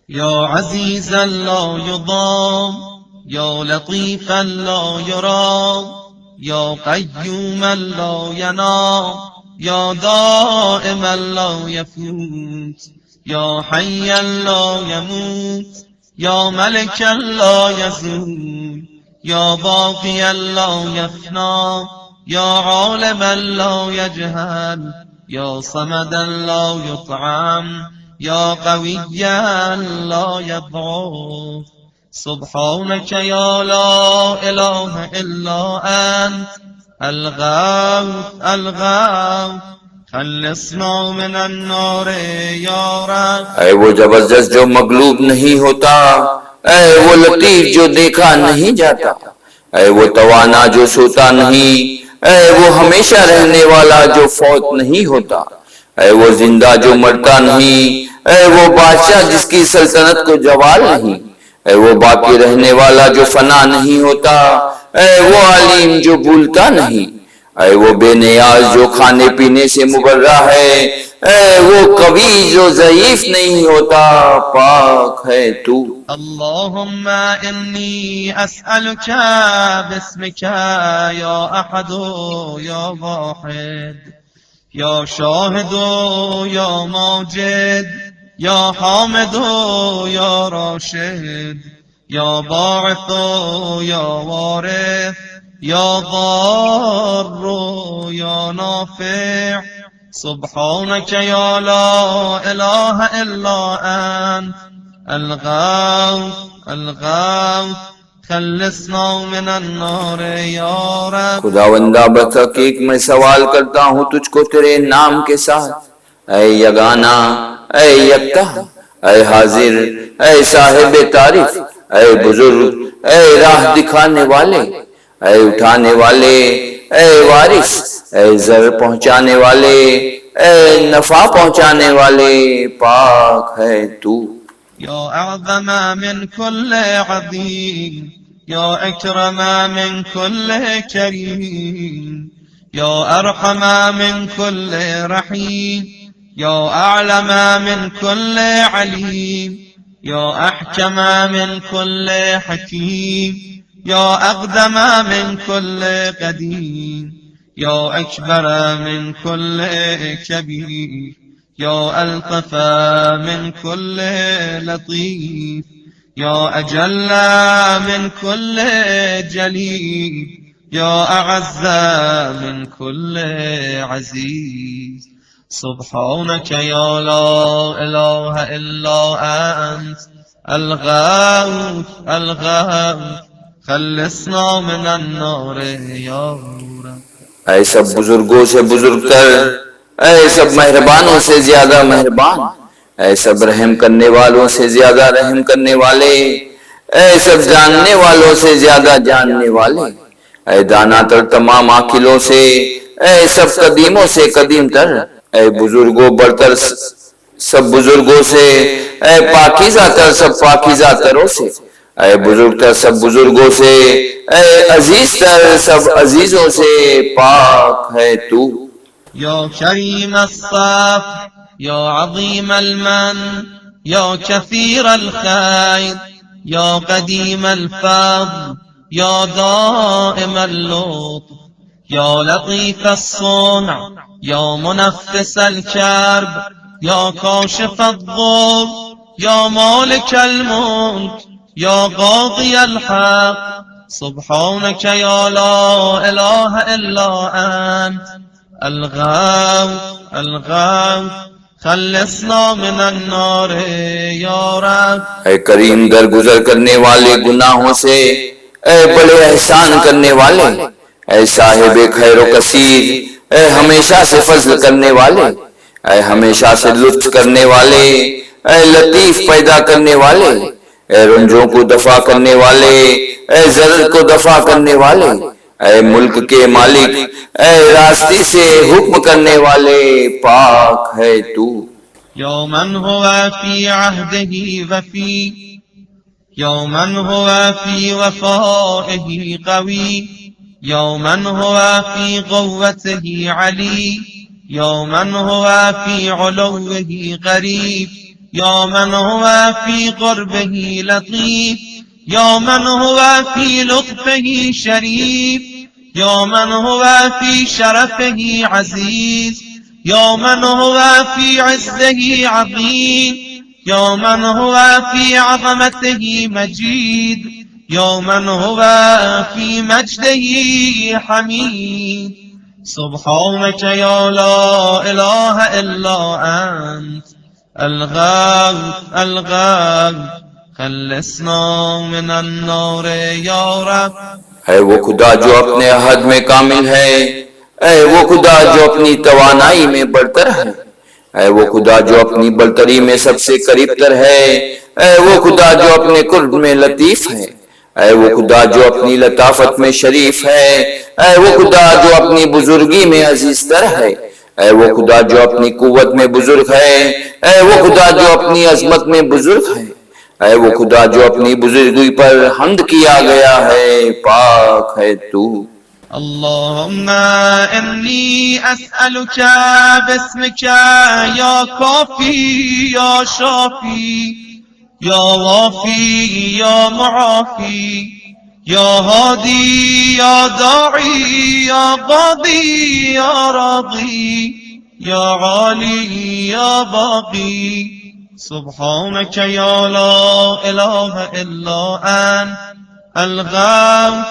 या अजीज़न ला युदाम या लतीफ़न ला युराम या क़य्यूमन ला यनाम या दाइमन ला यफूत या हय्यन ला यमूत या मलिकन ला यज़ूल या बाक़ियन ला यफ़ना या आलिमन ला यजहल या समदन ला युतअम या क़विय्यन ला यضعफ सुब्हानक या ला इलाहा इल्ला अंत अलगौथ अलगौथ खल्लिसना मिनन्नार या रब। ऐ वो जबरदस्त जो मगलूब नहीं होता, ऐ वो लतीफ जो देखा नहीं जाता, ऐ वो तवाना जो सोता नहीं, ऐ वो हमेशा रहने वाला जो फौत नहीं होता, ऐ वो जिंदा जो मरता नहीं, ऐ वो बादशाह जिसकी सल्तनत को जवाल नहीं, ऐ वो बाकी रहने वाला जो फना नहीं होता, ऐ वो आलिम जो भूलता नहीं, ऐ वो बेनियाज जो खाने पीने से मुबर्रा है, ऐ वो कभी जो ज़ईफ नहीं होता, पाक है तू। अल्लाहुम्मा इन्नी अस्अलुका बिस्मिका या अहदु या वाहिद या शाहिदु या माजिद या हामिदु या राशिद या बाइथु या वारिस या दार्रु या नाफिअ सुब्हानक या ला इलाहा इल्ला अंत अलगौथ अलगौथ खल्लिसना मिनन्नार या रब। खुदावंदा बतहकीक मैं सवाल करता हूँ तुझको तेरे नाम के साथ, ऐ यगाना, ऐ यक्ता, ऐ हाजिर, ऐ साहिब तारीफ, ऐ बुजुर्ग, ऐ राह दिखाने वाले, ऐ उठाने वाले, ऐ वारिस, ऐ जर पहुंचाने वाले, ऐ नफा पहुंचाने वाले, पाक है तू। या अअज़म मिन कुल्ल अज़ीम या अकरम मिन कुल्ल करीम या अरहम मिन कुल्ल रहीम या अअलम मिन कुल्ल अलीम या अहकम मिन कुल्ल हकीम या अक़दम मिन कुल्ल क़दीम या अकबर मिन कुल्ल कबीर या अल्तफ़ मिन कुल्ल लतीफ़ या अजल्ल मिन कुल्ल जलील या अअज़्ज़ मिन कुल्ल अज़ीज़ सुब्हानक या ला इलाहा इल्ला अंत अलगौथ अलगौथ खल्लिसना मिनन्नार या रब। ऐ सब बुजुर्गों से बुजुर्ग कर, ऐ सब मेहरबानों से ज्यादा मेहरबान, ऐ सब रहम करने वालों से ज्यादा रहम करने वाले, ऐ सब जानने वालों से ज्यादा जानने वाले, ऐ दाना तर तमाम आकिलों से, ऐ सब कदीमों से कदीम तर, ऐ बुजुर्गों बरतर सब बुजुर्गों से, ऐ पाकीज़ा तर सब पाकीज़ा तरों से, ऐ बुजुर्ग तर सब बुजुर्गों से, ऐ अजीज तर सब अजीजों से, पाक है तू। या करीम अस्सफ़ या अज़ीम अलमन या कसीर अलखैर या क़दीम अलफ़ज़्ल या दाइम अल्लुत्फ़ या लतीफ़ अस्सुन्अ या मुनफ़्फ़िस अलकर्ब या काशिफ़ अद्दुर्र या मालिक अलमुल्क या क़ाज़ी अलहक़ सुब्हानक या ला इलाहा इल्ला अंत अलगौथ अलगौथ खल्लिसना मिनन्नार या रब। ऐ करीम दरगुजर करने वाले गुनाहों से, ऐ बड़े एहसान करने वाले, ऐ साहिब खैरो कसीर, ऐ हमेशा से फजल करने वाले, ऐ हमेशा से लुत्फ करने वाले, ऐ लतीफ पैदा करने वाले, ऐ रंजों को दफा करने वाले, ऐ जरर को दफा करने वाले, ऐ मुल्क के मालिक, ऐ रास्ते से हुक्म करने वाले, पाक है तू। या मन हुआ फी अहदिही वफी या मन हुआ फी वफ़ाइही क़वी या मन हुआ फी क़ुव्वतिही अली या मन हुआ फी उलुव्विही क़रीब يا من هو في قربه لطيف يا من هو في لطفه شريف يا من هو في شرفه عزيز يا من هو في عزه عظيم يا من هو في عظمته مجيد يا من هو في مجده حميد سبحانك يا لا إله إلا أنت الغوث خلصنا من النار يا رب है वो खुदा जो अपने हद में कामिल है वो खुदा जो अपनी तवानाई में बरतर है वो खुदा जो अपनी बरतरी में सबसे करीब तर है वो खुदा जो अपने कुर्ब में लतीफ है वो खुदा जो अपनी लताफत में शरीफ है वो खुदा जो अपनी बुजुर्गी में अजीज तर है वो खुदा जो अपनी कुव्वत में बुजुर्ग है वो खुदा जो अपनी अजमत में बुजुर्ग है वो खुदा जो अपनी बुजुर्गी पर हम्द किया गया है पाक है तू اللهم إني أسألك باسمك يا كافي يا شافي يا وافي يا معافي يا هادي يا داعي يا قاضي يا راضي يا عالي يا باقي سبحانك يا لا إله إلا أنت الغوث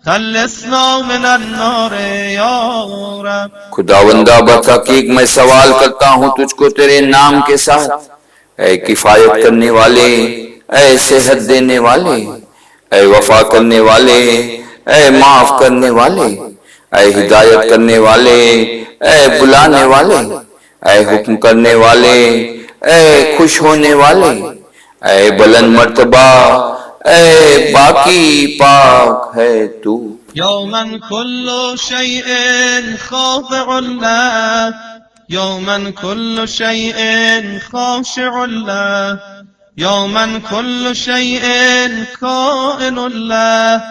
خلصنا من النار या रब खुदावंदा बतहकीक मैं सवाल करता हूँ तुझको तेरे नाम के साथ ऐ किफायत करने वाले ऐ सेहत देने वाले ऐ वफा करने वाले ऐ माफ करने वाले ऐ हिदायत करने वाले ऐ बुलाने वाले ऐ हुक्म करने वाले ऐ खुश होने वाले ऐ बुलंद मर्तबा ऐ बाकी पाक है तू يوما كل شيء خاضع له يوما كل شيء خاشع له يوما كل شيء كائن له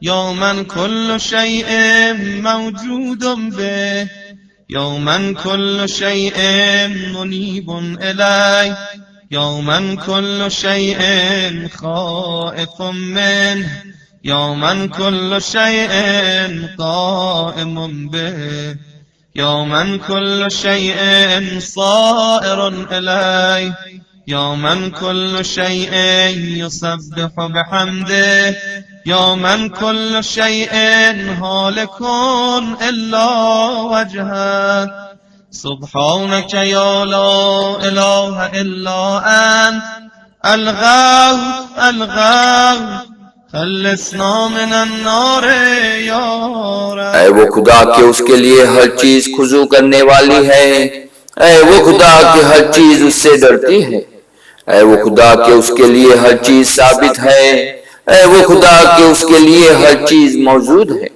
يوما كل شيء موجود به يوما كل شيء منيب إليه يوما كل شيء خائف منه يوما كل شيء قائم به يوما كل شيء صائر إليه يوما كل شيء يسبح بحمده يوما كل شيء هالك إلا وجهه سبحانك يا لا إله إلا أنت الغوث خلصنا من النار या रब ऐ वो खुदा के उसके लिए हर चीज खुजू करने वाली है ऐ वो खुदा के हर चीज उससे डरती है ऐ वो खुदा के उसके लिए हर चीज साबित है ऐ वो खुदा के उसके लिए हर चीज मौजूद है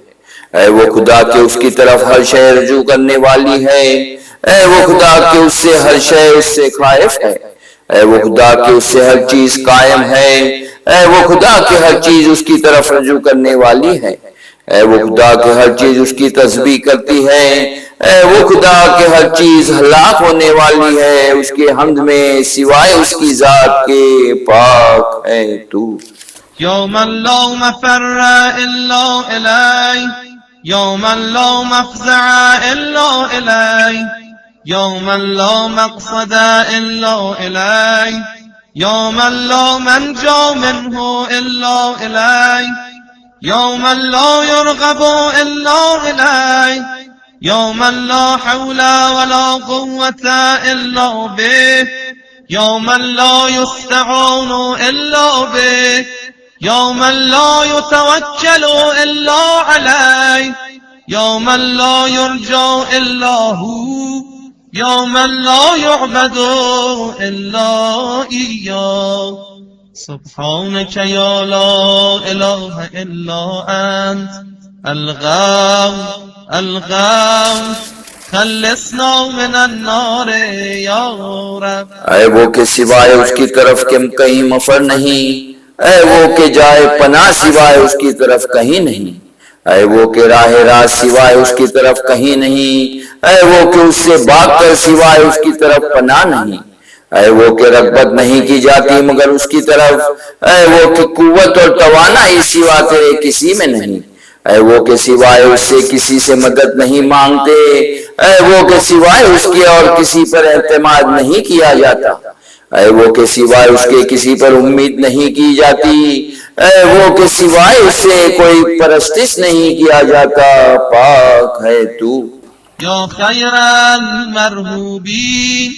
ऐ वो खुदा के उसकी तरफ हर शय रुजू करने वाली है ऐ वो खुदा के उससे हर शय उससे खाइफ है ऐ वो खुदा के उससे हर चीज कायम है ऐ वो खुदा के हर चीज उसकी तरफ रुजू करने वाली है ऐ वो खुदा के हर चीज उसकी तस्बीह करती है ऐ वो खुदा के हर चीज हलाक होने वाली है उसके हम्द में सिवाय उसकी जात के पाक है तू يوما لا مفر إلا إليه يوما لا مفزع إلا إليه يوما لا مقصد إلا إليه يوما لا منجى منه إلا إليه يوما لا يرغب إلا إليه يوما لا حول ولا قوة إلا به يوما لا يستعان إلا به يوما لا يتوكل إلا عليه يوما لا يرجى إلا هو يوما لا يعبد إلا إياه سبحانك يا لا إله إلا أنت الغوث خلصنا من النار या रब ऐ वो के सिवाय उसकी तरफ के कहीं मफर नहीं ऐ वो के जाए पनाह सिवाय उसकी तरफ कहीं नहीं ऐ वो के राहे राज सिवाय उसकी तरफ कहीं नहीं ऐ वो के उससे भाग कर सिवाय उसकी तरफ पनाह नहीं ऐ वो के रगबत नहीं की जाती मगर उसकी तरफ, ऐ वो की कुव्वत और तवानाई सिवा तेरे किसी में नहीं, ऐ वो के सिवाय उससे किसी से मदद नहीं मांगते, ऐ वो के सिवाय उसके और किसी पर एतमाद नहीं किया जाता, ऐ वो के सिवाय उसके किसी पर उम्मीद नहीं की जाती, ऐ वो के सिवाय उससे कोई परस्तिश नहीं किया जाता। पाक है तू। या खैरल मरहूबीन,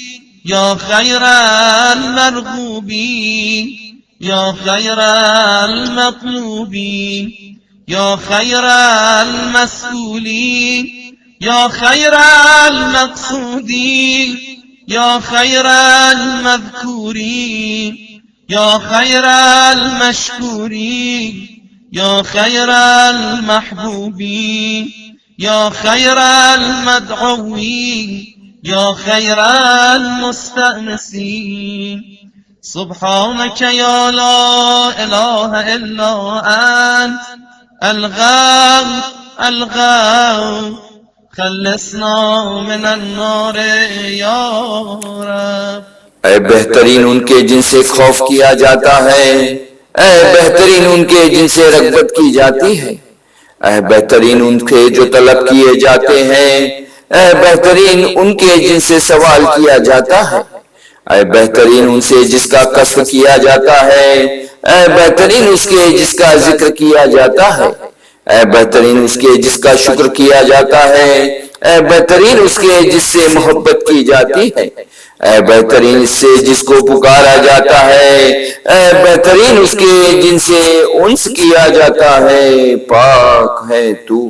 या खैरल मरहूबीन, या खैरल मतलूबीन, या खैरल मसऊलीन, या खैरल मक़सूदीन, या खैरल मज़कूरीन, या खैरल मशकूरीन, या खैरल महबूबीन, या खैरल मदऊवीन, या खैरल मुस्तअनसीन। सुब्हानक या ला इलाहा इल्ला अंत अलगम अलगम खल्लिसना मिनन नार या रब। ऐ बेहतरीन उनके जिनसे खौफ किया जाता है, ऐ बेहतरीन उनके जिनसे रगबत की जाती है, ऐ बेहतरीन उनके जो तलब किए जाते हैं, ऐ बेहतरीन उनके जिनसे सवाल किया जाता है, ऐ बेहतरीन उनसे जिसका कस्ब किया जाता है, ऐ बेहतरीन उसके जिसका जिक्र किया जाता है, ऐ बेहतरीन उसके जिसका शुक्र किया जाता है, ऐ बेहतरीन उसके जिससे मोहब्बत की जाती है, ऐ बेहतरीन इससे जिसको पुकारा जाता है, ऐ बेहतरीन उसके जिनसे उन्स किया जाता है। पाक है तू।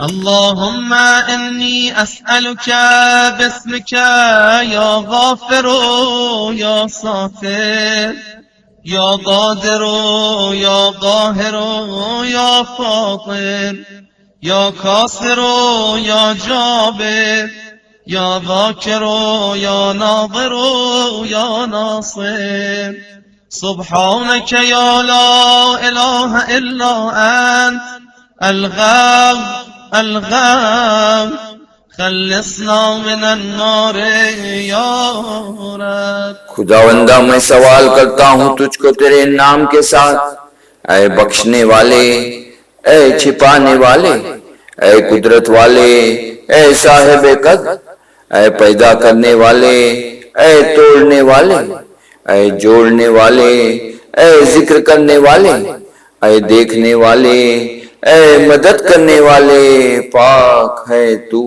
अल्लाहुम्मा इन्नी अस्अलुका बिस्मिका या गाफिर या सातिर, या कादिर या काहिर या फातिर, या कासिर या जाबिर, या ज़ाकिर या नाज़िर या नासिर। सुब्हानक या ला इलाहा इल्ला अंत अलगम अलगम खल्लिसना मिनन नार या रब। खुदावंदा मैं सवाल करता हूँ तुझको तेरे नाम के साथ, ऐ बख्शने वाले, ऐ छिपाने वाले, ऐ कुदरत वाले, ऐ साहिब कद, ऐ पैदा करने वाले, ऐ तोड़ने वाले, ऐ जोड़ने वाले, ऐ जिक्र करने वाले, ऐ देखने वाले, ऐ मदद करने वाले। पाक है तू।